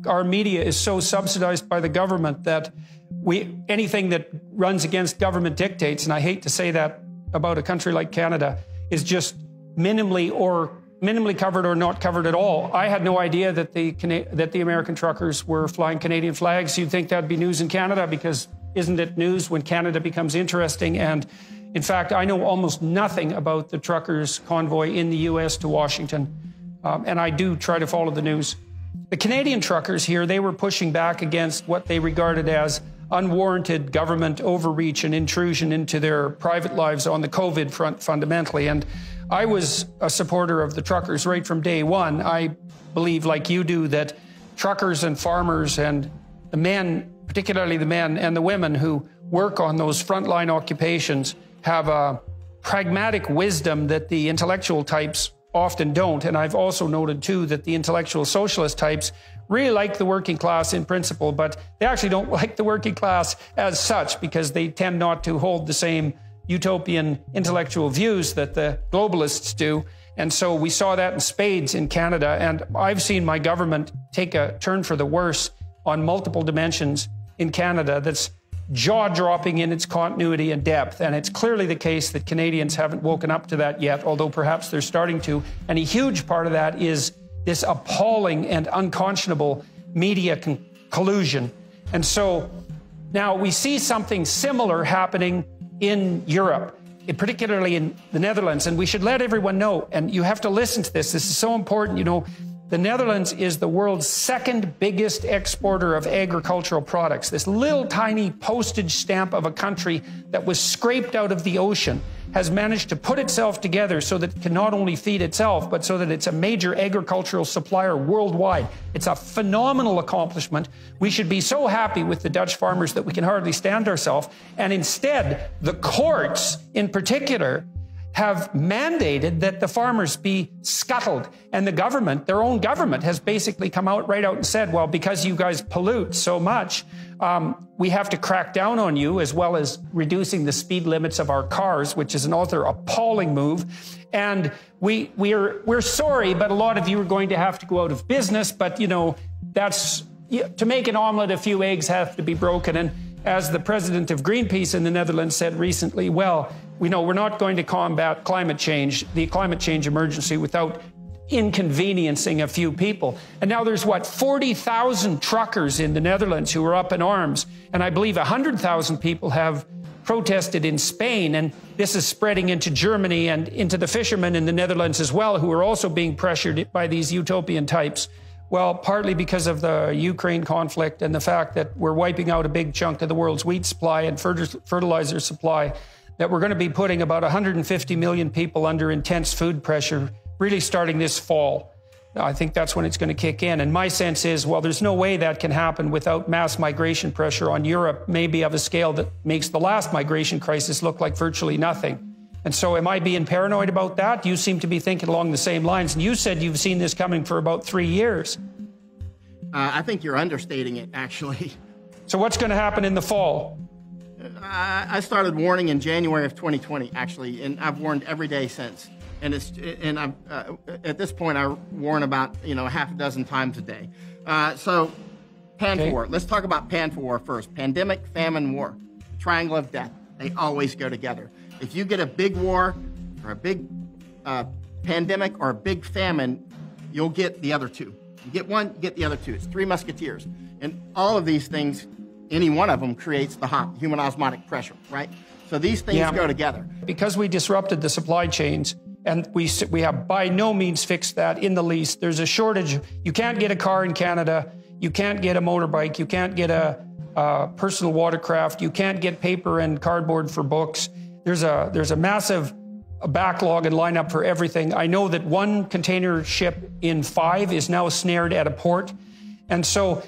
our media is so subsidized by the government that anything that runs against government dictates, and I hate to say that about a country like Canada, is just minimally covered or not covered at all. I had no idea that the American truckers were flying Canadian flags. You'd think that'd be news in Canada, because isn't it news when Canada becomes interesting? And in fact, I know almost nothing about the truckers' convoy in the U.S. to Washington, and I do try to follow the news. The Canadian truckers here, they were pushing back against what they regarded as unwarranted government overreach and intrusion into their private lives on the COVID front fundamentally. And I was a supporter of the truckers right from day one. I believe, like you do, that truckers and farmers and the men, particularly the men and the women who work on those frontline occupations, have a pragmatic wisdom that the intellectual types often don't. And I've also noted, too, that the intellectual socialist types really like the working class in principle, but they actually don't like the working class as such, because they tend not to hold the same utopian intellectual views that the globalists do. And so we saw that in spades in Canada. And I've seen my government take a turn for the worse on multiple dimensions in Canada that's jaw-dropping in its continuity and depth. And it's clearly the case that Canadians haven't woken up to that yet, although perhaps they're starting to. And a huge part of that is this appalling and unconscionable media collusion. And so now we see something similar happening in Europe, particularly in the Netherlands. And we should let everyone know, and you have to listen to this. This is so important. You know, the Netherlands is the world's second biggest exporter of agricultural products. This little tiny postage stamp of a country that was scraped out of the ocean has managed to put itself together so that it can not only feed itself, but so that it's a major agricultural supplier worldwide. It's a phenomenal accomplishment. We should be so happy with the Dutch farmers that we can hardly stand ourselves. And instead, the courts in particular have mandated that the farmers be scuttled. And the government, their own government, has basically come out and said, well, because you guys pollute so much, we have to crack down on you, as well as reducing the speed limits of our cars, which is another appalling move. And we're sorry, but a lot of you are going to have to go out of business. But, you know, to make an omelet, a few eggs have to be broken. And as the president of Greenpeace in the Netherlands said recently, well, we know we're not going to combat climate change, the climate change emergency, without inconveniencing a few people. And now there's, 40,000 truckers in the Netherlands who are up in arms. And I believe 100,000 people have protested in Spain. And this is spreading into Germany and into the fishermen in the Netherlands as well, who are also being pressured by these utopian types. Well, partly because of the Ukraine conflict and the fact that we're wiping out a big chunk of the world's wheat supply and fertilizer supply, that we're going to be putting about 150 million people under intense food pressure, really starting this fall. I think that's when it's going to kick in. And my sense is, well, there's no way that can happen without mass migration pressure on Europe, maybe of a scale that makes the last migration crisis look like virtually nothing. And so am I being paranoid about that? You seem to be thinking along the same lines. And you said you've seen this coming for about 3 years. I think you're understating it, actually. So what's going to happen in the fall? I started warning in January of 2020, actually, and I've warned every day since. And at this point, I warn about, a half a dozen times a day. So, PAN4. Let's talk about PAN4 first. Pandemic, famine, war. Triangle of death. They always go together. If you get a big war or a big pandemic or a big famine, you'll get the other two. You get one, you get the other two. It's Three Musketeers. And all of these things, any one of them creates the HOP, human osmotic pressure, right? So these things go together. Because we disrupted the supply chains, and we have by no means fixed that in the least. There's a shortage. You can't get a car in Canada. You can't get a motorbike. You can't get a personal watercraft. You can't get paper and cardboard for books. There's a massive backlog and lineup for everything. I know that one container ship in 5 is now snared at a port. And so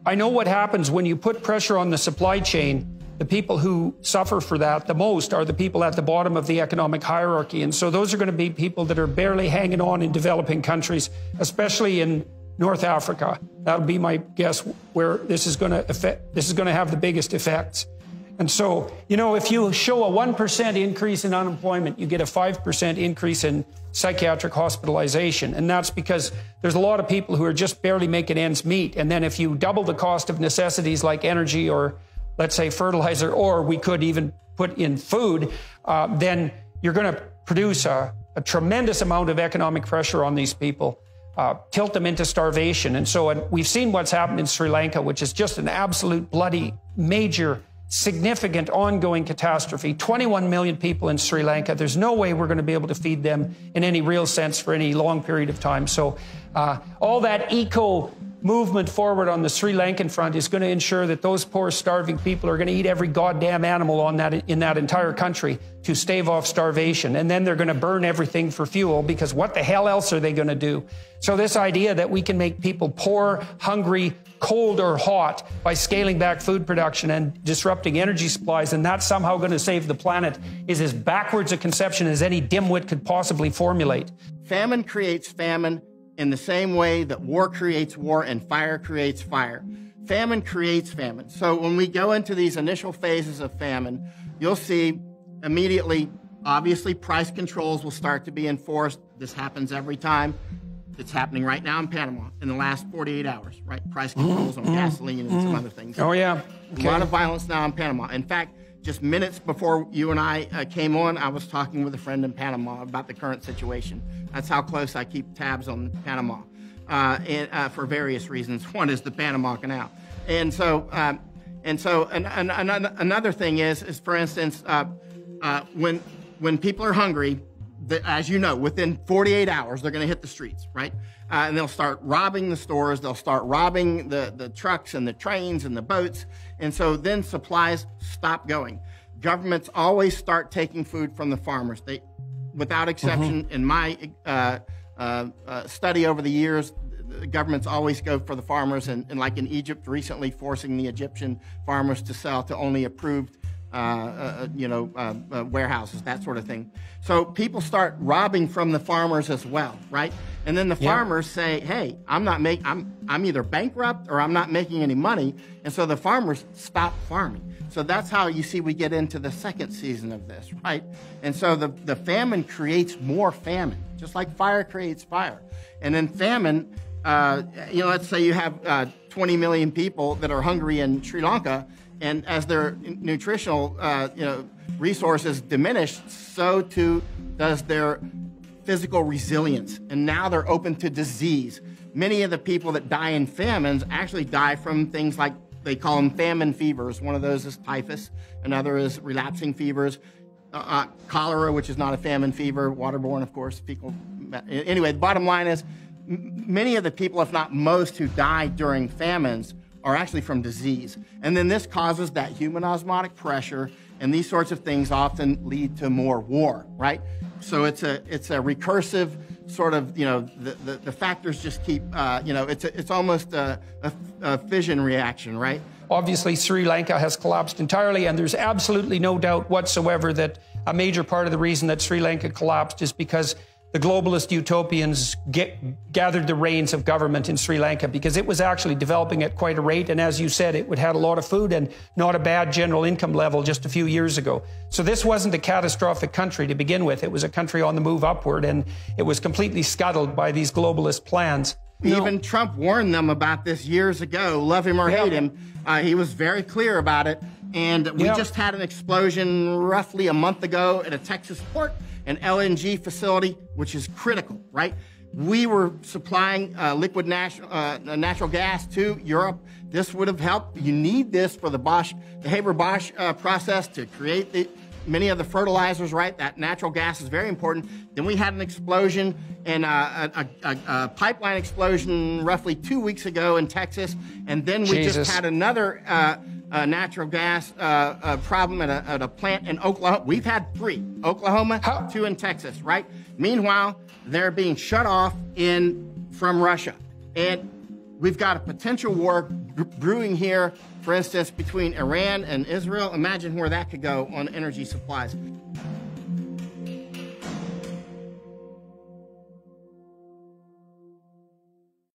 I know what happens when you put pressure on the supply chain. The people who suffer for that the most are the people at the bottom of the economic hierarchy. And so those are going to be people that are barely hanging on in developing countries, especially in North Africa. That would be my guess where this is going to have the biggest effects. And so, if you show a 1% increase in unemployment, you get a 5% increase in psychiatric hospitalization. And that's because there's a lot of people who are just barely making ends meet. And then if you double the cost of necessities like energy or, let's say, fertilizer, or we could even put in food, then you're going to produce a tremendous amount of economic pressure on these people, tilt them into starvation. And so we've seen what's happened in Sri Lanka, which is just an absolute bloody, major, significant ongoing catastrophe. 21 million people in Sri Lanka. There's no way we're going to be able to feed them in any real sense for any long period of time. So all that eco movement forward on the Sri Lankan front is going to ensure that those poor starving people are going to eat every goddamn animal in that entire country to stave off starvation. And then they're going to burn everything for fuel, because what the hell else are they going to do? So this idea that we can make people poor, hungry, cold or hot by scaling back food production and disrupting energy supplies, and that's somehow going to save the planet, is as backwards a conception as any dimwit could possibly formulate. Famine creates famine in the same way that war creates war and fire creates fire. Famine creates famine. So when we go into these initial phases of famine, you'll see immediately, obviously, price controls will start to be enforced. This happens every time. It's happening right now in Panama in the last 48 hours, right? Price controls on gasoline and some other things. Oh, yeah. Okay. A lot of violence now in Panama. In fact, just minutes before you and I came on, I was talking with a friend in Panama about the current situation. That's how close I keep tabs on Panama, for various reasons. One is the Panama Canal. And so another thing is for instance, when people are hungry, as you know, within 48 hours, they're going to hit the streets, right? And they'll start robbing the stores. They'll start robbing the trucks and the trains and the boats. And so then supplies stop going. Governments always start taking food from the farmers. They, without exception, in my study over the years, the governments always go for the farmers. And like in Egypt recently, forcing the Egyptian farmers to sell to only approved warehouses, that sort of thing. So people start robbing from the farmers as well, right? And then the farmers say, "Hey, I'm either bankrupt or I'm not making any money," and so the farmers stop farming. So that's how you see we get into the second season of this, right? And so the famine creates more famine, just like fire creates fire. And then famine, let's say you have 20 million people that are hungry in Sri Lanka. And as their nutritional, resources diminish, so too does their physical resilience. And now they're open to disease. Many of the people that die in famines actually die from things like, they call them famine fevers. One of those is typhus. Another is relapsing fevers. Cholera, which is not a famine fever, waterborne, of course. Anyway, the bottom line is, many of the people, if not most, who die during famines are actually from disease. And then this causes that human osmotic pressure, and these sorts of things often lead to more war, right? So it's a recursive sort of, the factors just keep, it's almost a fission reaction, right? Obviously, Sri Lanka has collapsed entirely, and there's absolutely no doubt whatsoever that a major part of the reason that Sri Lanka collapsed is because the globalist utopians gathered the reins of government in Sri Lanka, because it was actually developing at quite a rate. And as you said, it had a lot of food and not a bad general income level just a few years ago. So this wasn't a catastrophic country to begin with. It was a country on the move upward, and it was completely scuttled by these globalist plans. Even Trump warned them about this years ago, love him or hate him. He was very clear about it. And we just had an explosion roughly a month ago at a Texas port, an LNG facility, which is critical, right? We were supplying liquid natural gas to Europe. This would have helped. You need this for the Haber-Bosch process to create many of the fertilizers, right? That natural gas is very important. Then we had an explosion and a pipeline explosion roughly 2 weeks ago in Texas. And then we just had another natural gas problem at a plant in Oklahoma. We've had 3, Oklahoma, 2 in Texas, right? Meanwhile, they're being shut off from Russia. And we've got a potential war brewing here, for instance, between Iran and Israel. Imagine where that could go on energy supplies.